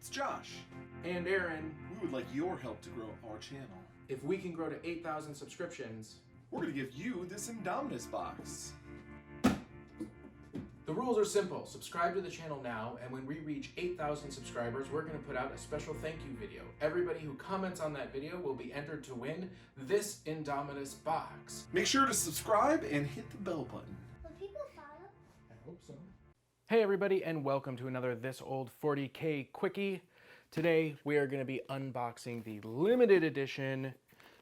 It's Josh. And Aaron. We would like your help to grow our channel. If we can grow to 8,000 subscriptions, we're going to give you this Indomitus box. The rules are simple. Subscribe to the channel now, and when we reach 8,000 subscribers, we're going to put out a special thank you video. Everybody who comments on that video will be entered to win this Indomitus box. Make sure to subscribe and hit the bell button. Will people follow? I hope so. Hey everybody, and welcome to another This Old 40K Quickie. Today we are going to be unboxing the limited edition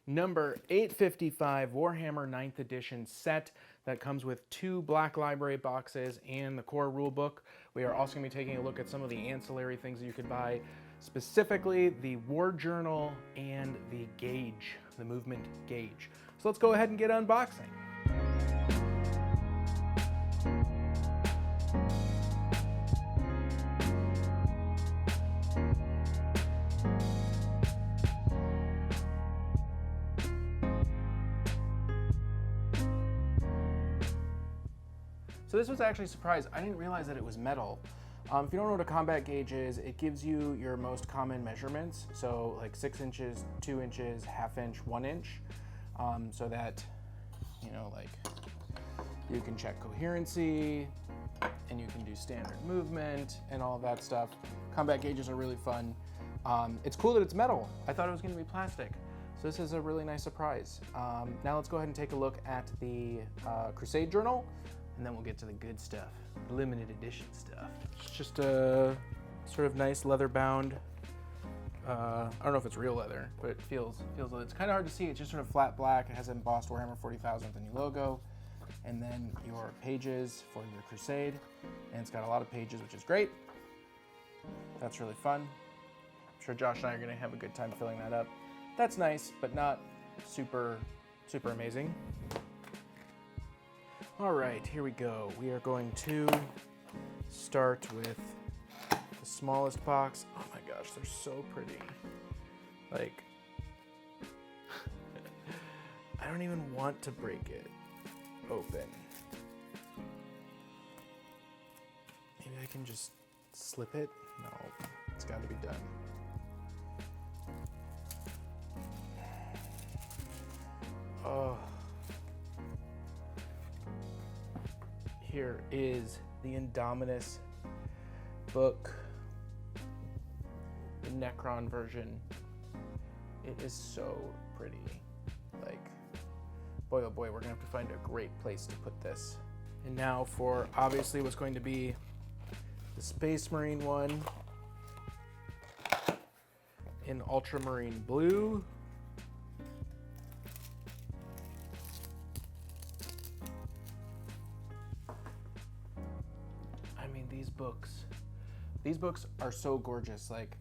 number 855 Warhammer 9th edition set that comes with 2 Black Library boxes and the core rulebook. We are also going to be taking a look at some of the ancillary things that you could buy, specifically the War Journal and the gauge, the movement gauge. So let's go ahead and get unboxing. So this was actually a surprise. I didn't realize that it was metal. If you don't know what a combat gauge is, it gives you your most common measurements. So like 6 inches, 2 inches, ½ inch, 1 inch. So that, you know, like you can check coherency and you can do standard movement and all of that stuff. Combat gauges are really fun. It's cool that it's metal. I thought it was gonna be plastic. So this is a really nice surprise. Now let's go ahead and take a look at the Crusade Journal, and then we'll get to the good stuff, the limited edition stuff. It's just a sort of nice leather bound, I don't know if it's real leather, but it feels leather. It's kind of hard to see. It's just sort of flat black. It has embossed Warhammer 40,000 with the new logo, and then your pages for your Crusade, and it's got a lot of pages, which is great. That's really fun. I'm sure Josh and I are gonna have a good time filling that up. That's nice, but not super amazing. All right, here we go. We are going to start with the smallest box. Oh my gosh, they're so pretty. Like, I don't even want to break it open. Maybe I can just slip it? No, it's got to be done. Oh. Here is the Indomitus book, the Necron version. It is so pretty. Like, boy oh boy, we're gonna have to find a great place to put this. And now for obviously what's going to be the Space Marine one in ultramarine blue. These books are so gorgeous. Like,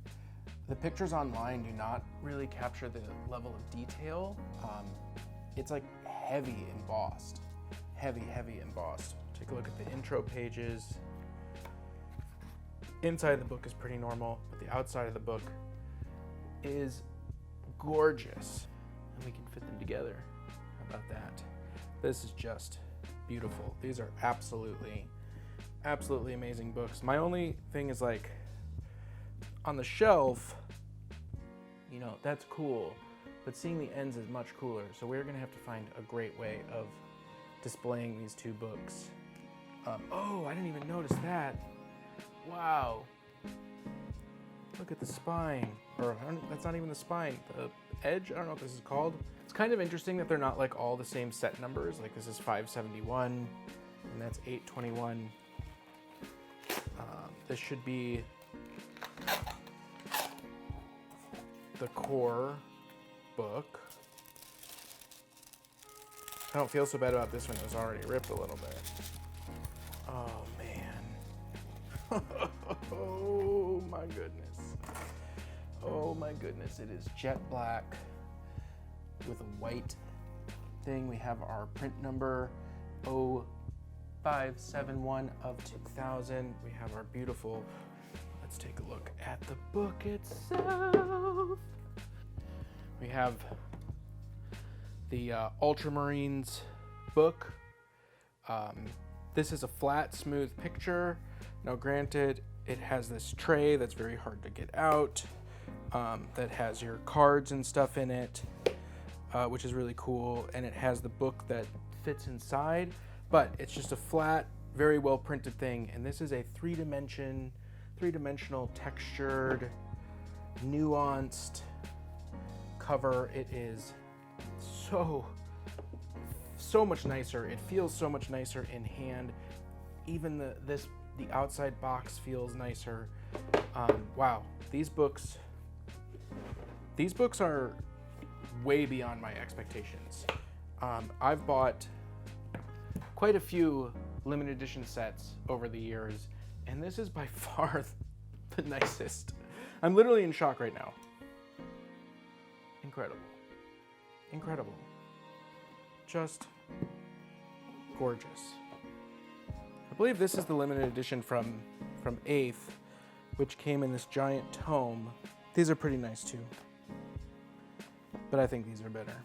the pictures online do not really capture the level of detail. It's like heavy embossed, heavy embossed. Take a look at the intro pages. Inside the book is pretty normal, but the outside of the book is gorgeous. And we can fit them together. How about that? This is just beautiful. These are absolutely amazing books. My only thing is, like, on the shelf, you know, that's cool, but seeing the ends is much cooler. So we're gonna have to find a great way of displaying these 2 books. Oh, I didn't even notice that. Wow. Look at the spine, or that's not even the spine, the edge, I don't know what this is called. It's kind of interesting that they're not like all the same set numbers. Like, this is 571 and that's 821. This should be the core book. I don't feel so bad about this one. It was already ripped a little bit. Oh man. Oh my goodness. Oh my goodness. It is jet black with a white thing. We have our print number 0571 of 2000. We have our beautiful, let's take a look at the book itself. We have the Ultramarines book. This is a flat, smooth picture. Now granted, It has this tray that's very hard to get out, that has your cards and stuff in it, which is really cool. And it has the book that fits inside, but it's just a flat, very well printed thing. And this is a three-dimensional textured, nuanced cover. It is so much nicer. It feels so much nicer in hand. Even the outside box feels nicer. Wow, these books are way beyond my expectations. I've bought quite a few limited edition sets over the years, and this is by far the nicest. I'm literally in shock right now. Incredible. Incredible. Just gorgeous. I believe this is the limited edition from 8th, which came in this giant tome. These are pretty nice too, but I think these are better.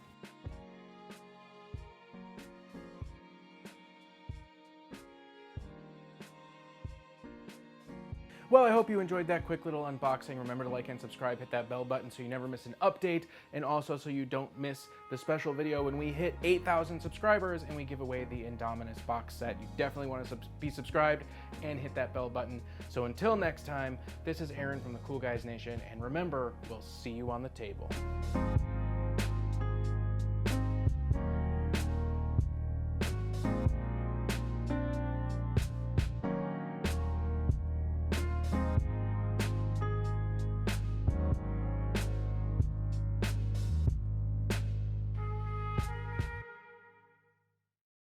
Well, I hope you enjoyed that quick little unboxing. Remember to like and subscribe, hit that bell button so you never miss an update, and also so you don't miss the special video when we hit 8,000 subscribers and we give away the Indomitus box set. You definitely want to be subscribed and hit that bell button. So until next time, this is Aaron from the Cool Guys Nation, and remember, we'll see you on the table.